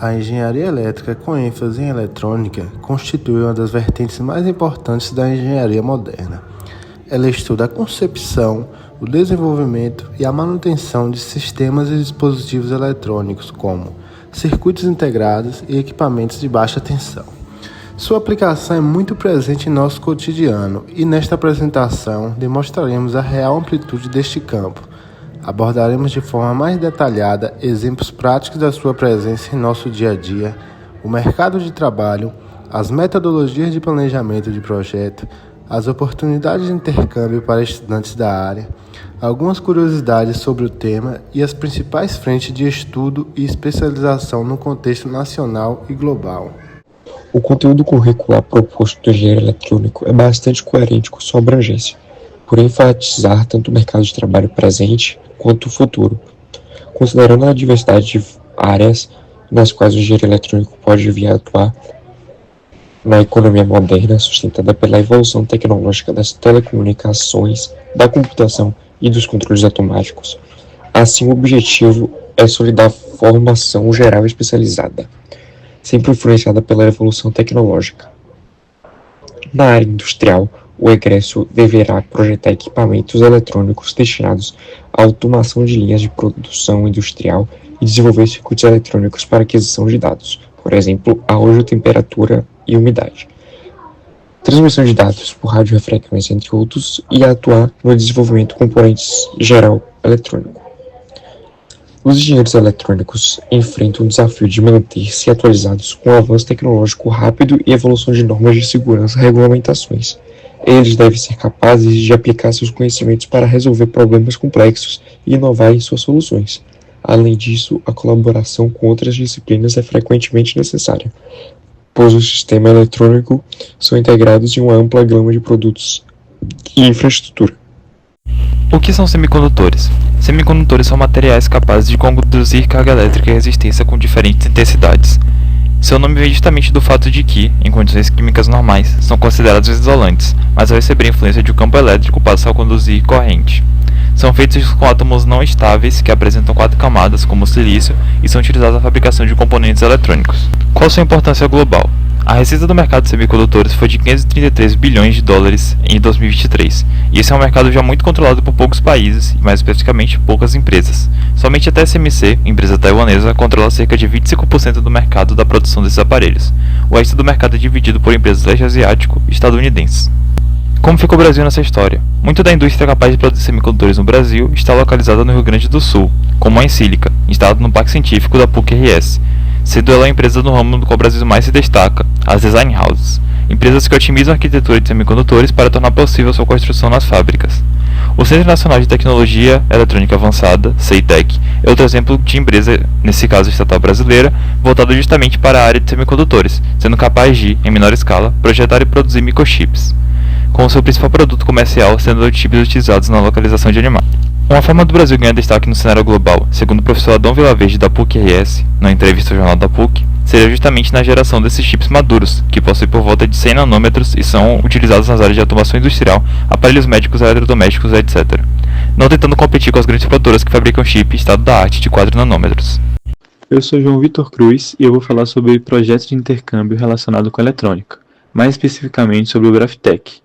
A engenharia elétrica com ênfase em eletrônica constitui uma das vertentes mais importantes da engenharia moderna. Ela estuda a concepção, o desenvolvimento e a manutenção de sistemas e dispositivos eletrônicos como circuitos integrados e equipamentos de baixa tensão. Sua aplicação é muito presente em nosso cotidiano e nesta apresentação demonstraremos a real amplitude deste campo. Abordaremos de forma mais detalhada exemplos práticos da sua presença em nosso dia a dia, o mercado de trabalho, as metodologias de planejamento de projeto, as oportunidades de intercâmbio para estudantes da área, algumas curiosidades sobre o tema e as principais frentes de estudo e especialização no contexto nacional e global. O conteúdo curricular proposto do engenheiro eletrônico é bastante coerente com sua abrangência, por enfatizar tanto o mercado de trabalho presente quanto o futuro. Considerando a diversidade de áreas nas quais o engenheiro eletrônico pode vir a atuar na economia moderna, sustentada pela evolução tecnológica das telecomunicações, da computação e dos controles automáticos. Assim, o objetivo é consolidar a formação geral especializada, sempre influenciada pela evolução tecnológica. Na área industrial, o egresso deverá projetar equipamentos eletrônicos destinados à automação de linhas de produção industrial e desenvolver circuitos eletrônicos para aquisição de dados, por exemplo, arrojo, temperatura e umidade, transmissão de dados por radiofrequência, entre outros, e atuar no desenvolvimento de componentes geral eletrônico. Os engenheiros eletrônicos enfrentam o desafio de manter-se atualizados com o avanço tecnológico rápido e evolução de normas de segurança e regulamentações. Eles devem ser capazes de aplicar seus conhecimentos para resolver problemas complexos e inovar em suas soluções. Além disso, a colaboração com outras disciplinas é frequentemente necessária, pois o sistema eletrônico são integrados em uma ampla gama de produtos e infraestrutura. O que são semicondutores? Semicondutores são materiais capazes de conduzir carga elétrica e resistência com diferentes intensidades. Seu nome vem justamente do fato de que, em condições químicas normais, são considerados isolantes, mas ao receber a influência de um campo elétrico passam a conduzir corrente. São feitos com átomos não estáveis que apresentam 4 camadas, como o silício, e são utilizados na fabricação de componentes eletrônicos. Qual sua importância global? A receita do mercado de semicondutores foi de 533 bilhões de dólares em 2023, e esse é um mercado já muito controlado por poucos países, e mais especificamente poucas empresas. Somente a TSMC, empresa taiwanesa, controla cerca de 25% do mercado da produção desses aparelhos. O resto do mercado é dividido por empresas leste asiático e estadunidenses. Como ficou o Brasil nessa história? Muito da indústria capaz de produzir semicondutores no Brasil está localizada no Rio Grande do Sul, como a Ensilica, instalada no Parque Científico da PUC-RS, sendo ela a empresa no ramo do qual o Brasil mais se destaca, as Design Houses, empresas que otimizam a arquitetura de semicondutores para tornar possível sua construção nas fábricas. O Centro Nacional de Tecnologia Eletrônica Avançada, CEITEC, é outro exemplo de empresa, nesse caso estatal brasileira, voltada justamente para a área de semicondutores, sendo capaz de, em menor escala, projetar e produzir microchips, com o seu principal produto comercial sendo os chips utilizados na localização de animais. Uma forma do Brasil ganhar destaque no cenário global, segundo o professor Adão Vilaverde da PUC-RS, na entrevista ao Jornal da PUC, seria justamente na geração desses chips maduros, que possuem por volta de 100 nanômetros e são utilizados nas áreas de automação industrial, aparelhos médicos, eletrodomésticos, etc. Não tentando competir com as grandes produtoras que fabricam chip estado-da-arte de 4 nanômetros. Eu sou João Vitor Cruz e eu vou falar sobre projetos de intercâmbio relacionado com eletrônica, mais especificamente sobre o Braftec.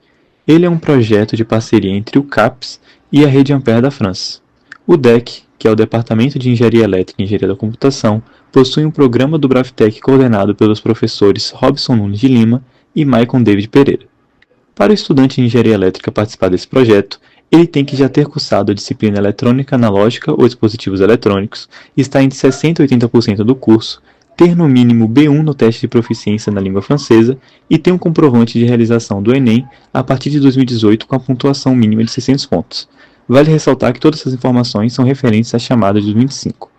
Ele é um projeto de parceria entre o CAPES e a Rede Ampère da França. O DEC, que é o Departamento de Engenharia Elétrica e Engenharia da Computação, possui um programa do Braftec coordenado pelos professores Robson Nunes de Lima e Maicon David Pereira. Para o estudante de Engenharia Elétrica participar desse projeto, ele tem que já ter cursado a disciplina Eletrônica Analógica ou Dispositivos Eletrônicos, estar entre 60% e 80% do curso, ter no mínimo B1 no teste de proficiência na língua francesa e ter um comprovante de realização do Enem a partir de 2018 com a pontuação mínima de 600 pontos. Vale ressaltar que todas essas informações são referentes à chamada de 2005.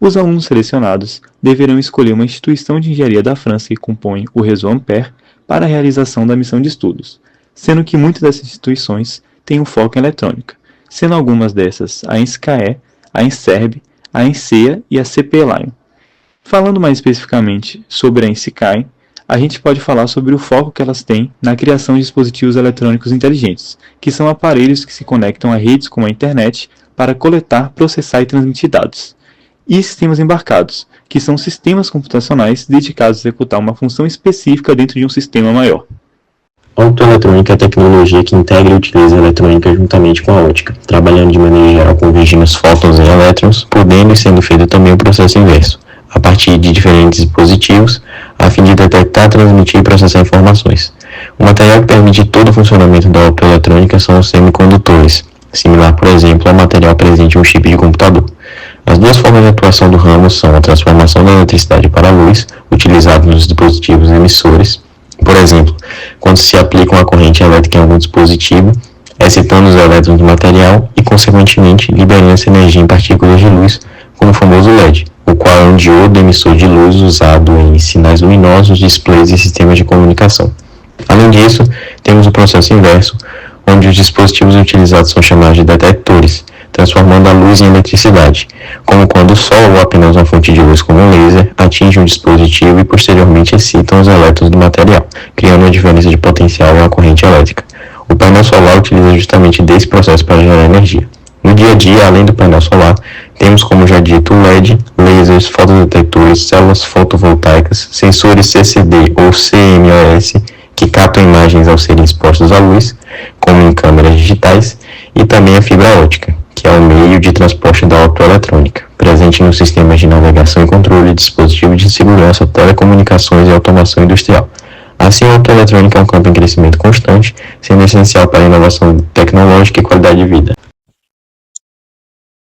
Os alunos selecionados deverão escolher uma instituição de engenharia da França que compõe o Réseau Ampère para a realização da missão de estudos, sendo que muitas dessas instituições têm um foco em eletrônica, sendo algumas dessas a ENSCAE, a ENSERB, a ENSEA e a CP Lion. Falando mais especificamente sobre a ENSCAE, a gente pode falar sobre o foco que elas têm na criação de dispositivos eletrônicos inteligentes, que são aparelhos que se conectam a redes como a internet para coletar, processar e transmitir dados. e sistemas embarcados, que são sistemas computacionais dedicados a executar uma função específica dentro de um sistema maior. A optoeletrônica é a tecnologia que integra e utiliza a eletrônica juntamente com a óptica, trabalhando de maneira geral convergindo os fótons em elétrons, podendo e sendo feito também o processo inverso, a partir de diferentes dispositivos, a fim de detectar, transmitir e processar informações. O material que permite todo o funcionamento da optoeletrônica são os semicondutores, similar, por exemplo, ao material presente em um chip de computador. As duas formas de atuação do ramo são a transformação da eletricidade para a luz, utilizada nos dispositivos emissores, por exemplo, quando se aplica uma corrente elétrica em algum dispositivo, excitando os elétrons do material e, consequentemente, liberando essa energia em partículas de luz, como o famoso LED, o qual é um diodo emissor de luz usado em sinais luminosos, displays e sistemas de comunicação. Além disso, temos o processo inverso, onde os dispositivos utilizados são chamados de detectores, transformando a luz em eletricidade, como quando o sol ou apenas uma fonte de luz como um laser atinge um dispositivo e posteriormente excitam os elétrons do material, criando uma diferença de potencial em uma corrente elétrica. O painel solar utiliza justamente desse processo para gerar energia. No dia a dia, além do painel solar, temos, como já dito, o LED, lasers, fotodetectores, células fotovoltaicas, sensores CCD ou CMOS, que captam imagens ao serem expostos à luz, como em câmeras digitais, e também a fibra ótica, que é o meio de transporte da optoeletrônica, presente nos sistemas de navegação e controle, dispositivos de segurança, telecomunicações e automação industrial. Assim, a optoeletrônica é um campo em crescimento constante, sendo essencial para a inovação tecnológica e qualidade de vida.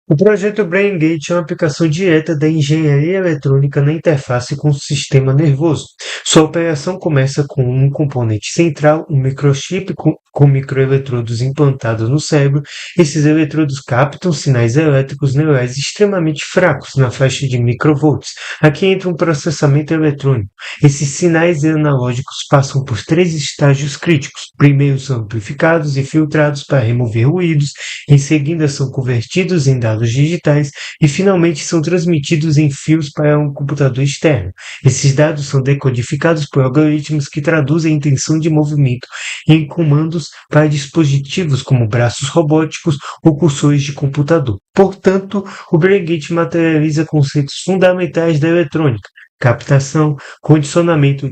O projeto BrainGate é uma aplicação direta da engenharia eletrônica na interface com o sistema nervoso. Sua operação começa com um componente central, um microchip com microeletrodos implantados no cérebro. Esses eletrodos captam sinais elétricos neurais extremamente fracos, na faixa de microvolts. Aqui entra um processamento eletrônico. Esses sinais analógicos passam por 3 estágios críticos. Primeiro são amplificados e filtrados para remover ruídos, em seguida são convertidos em dados digitais e finalmente são transmitidos em fios para um computador externo. Esses dados são decodificados por algoritmos que traduzem a intenção de movimento em comandos para dispositivos como braços robóticos ou cursores de computador. Portanto, o BrainGate materializa conceitos fundamentais da eletrônica: captação, condicionamento,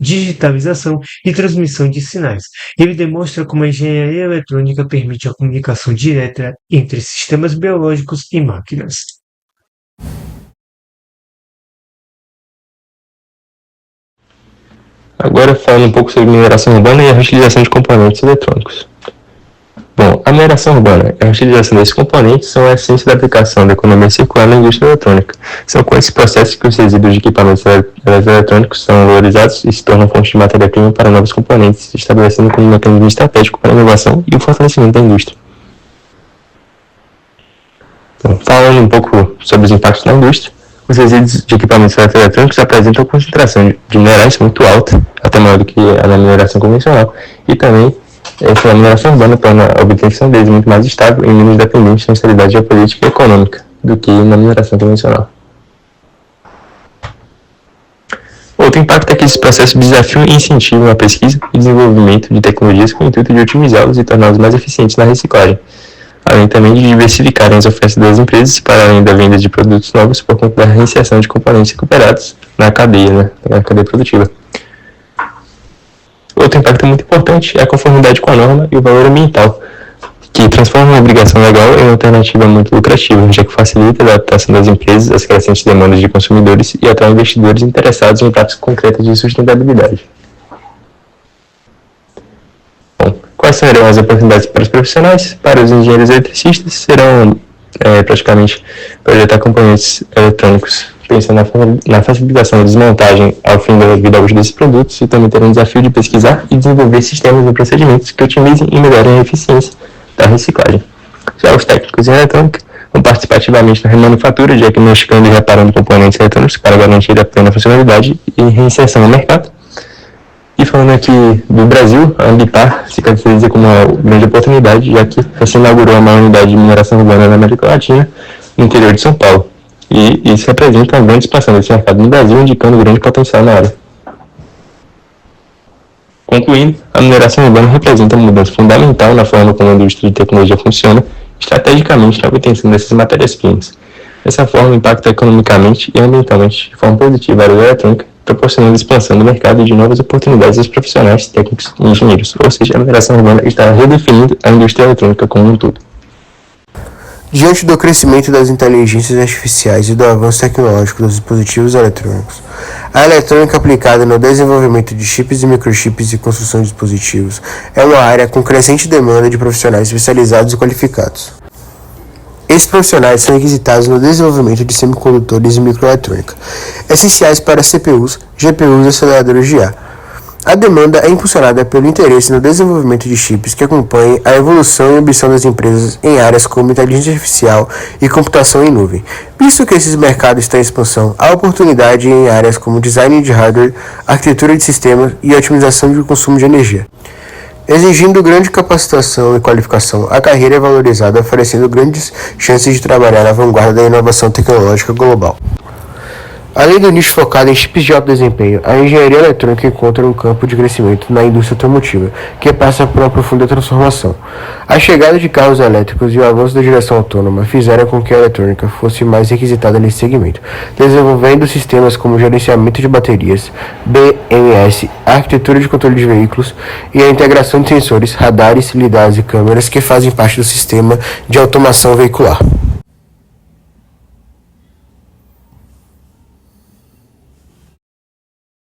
digitalização e transmissão de sinais. Ele demonstra como a engenharia eletrônica permite a comunicação direta entre sistemas biológicos e máquinas. Agora falando um pouco sobre mineração urbana e a reutilização de componentes eletrônicos. Bom, a mineração urbana e a utilização desses componentes são a essência da aplicação da economia circular na indústria eletrônica. São com esses processos que os resíduos de equipamentos eletrônicos são valorizados e se tornam fonte de matéria-prima para novos componentes, estabelecendo como um mecanismo estratégico para a inovação e o fortalecimento da indústria. Bom, falando um pouco sobre os impactos na indústria, os resíduos de equipamentos eletrônicos apresentam concentração de minerais muito alta, até maior do que a da mineração convencional, e também a mineração urbana torna a obtenção deles muito mais estável e menos dependente da instabilidade geopolítica e econômica do que na mineração convencional. Outro impacto é que esses processos desafiam e incentivam a pesquisa e desenvolvimento de tecnologias com o intuito de otimizá-los e torná-los mais eficientes na reciclagem, além também de diversificarem as ofertas das empresas para além da venda de produtos novos por conta da reinserção de componentes recuperados na cadeia produtiva. Outro impacto muito importante é a conformidade com a norma e o valor ambiental, que transforma uma obrigação legal em uma alternativa muito lucrativa, já que facilita a adaptação das empresas às crescentes demandas de consumidores e atrai investidores interessados em práticas concretas de sustentabilidade. Bom, quais serão as oportunidades para os profissionais? Para os engenheiros eletricistas, serão praticamente projetar componentes eletrônicos, pensando na facilitação da desmontagem ao fim da vida útil desses produtos, e também terão um desafio de pesquisar e desenvolver sistemas e procedimentos que otimizem e melhorem a eficiência da reciclagem. Já os técnicos em eletrônica vão participar ativamente na remanufatura, diagnosticando e reparando componentes eletrônicos para garantir a plena funcionalidade e reinserção no mercado. E falando aqui do Brasil, a Ambipar se caracteriza como uma grande oportunidade, já que recém-inaugurou a maior unidade de mineração urbana na América Latina, no interior de São Paulo. E isso representa uma grande expansão desse mercado no Brasil, indicando grande potencial na área. Concluindo, a mineração urbana representa uma mudança fundamental na forma como a indústria de tecnologia funciona, estrategicamente na obtenção dessas matérias-primas. Dessa forma, impacta economicamente e ambientalmente de forma positiva a área da eletrônica, proporcionando a expansão do mercado de novas oportunidades aos profissionais, técnicos e engenheiros, ou seja, a mineração urbana está redefinindo a indústria eletrônica como um todo. Diante do crescimento das inteligências artificiais e do avanço tecnológico dos dispositivos eletrônicos, a eletrônica aplicada no desenvolvimento de chips e microchips e construção de dispositivos é uma área com crescente demanda de profissionais especializados e qualificados. Esses profissionais são requisitados no desenvolvimento de semicondutores e microeletrônica, essenciais para CPUs, GPUs e aceleradores de IA. A demanda é impulsionada pelo interesse no desenvolvimento de chips que acompanhem a evolução e ambição das empresas em áreas como inteligência artificial e computação em nuvem. Visto que esses mercados estão em expansão, há oportunidade em áreas como design de hardware, arquitetura de sistemas e otimização do consumo de energia. Exigindo grande capacitação e qualificação, a carreira é valorizada, oferecendo grandes chances de trabalhar na vanguarda da inovação tecnológica global. Além do nicho focado em chips de alto desempenho, a engenharia eletrônica encontra um campo de crescimento na indústria automotiva, que passa por uma profunda transformação. A chegada de carros elétricos e o avanço da direção autônoma fizeram com que a eletrônica fosse mais requisitada nesse segmento, desenvolvendo sistemas como gerenciamento de baterias, BMS, a arquitetura de controle de veículos e a integração de sensores, radares, lidares e câmeras que fazem parte do sistema de automação veicular.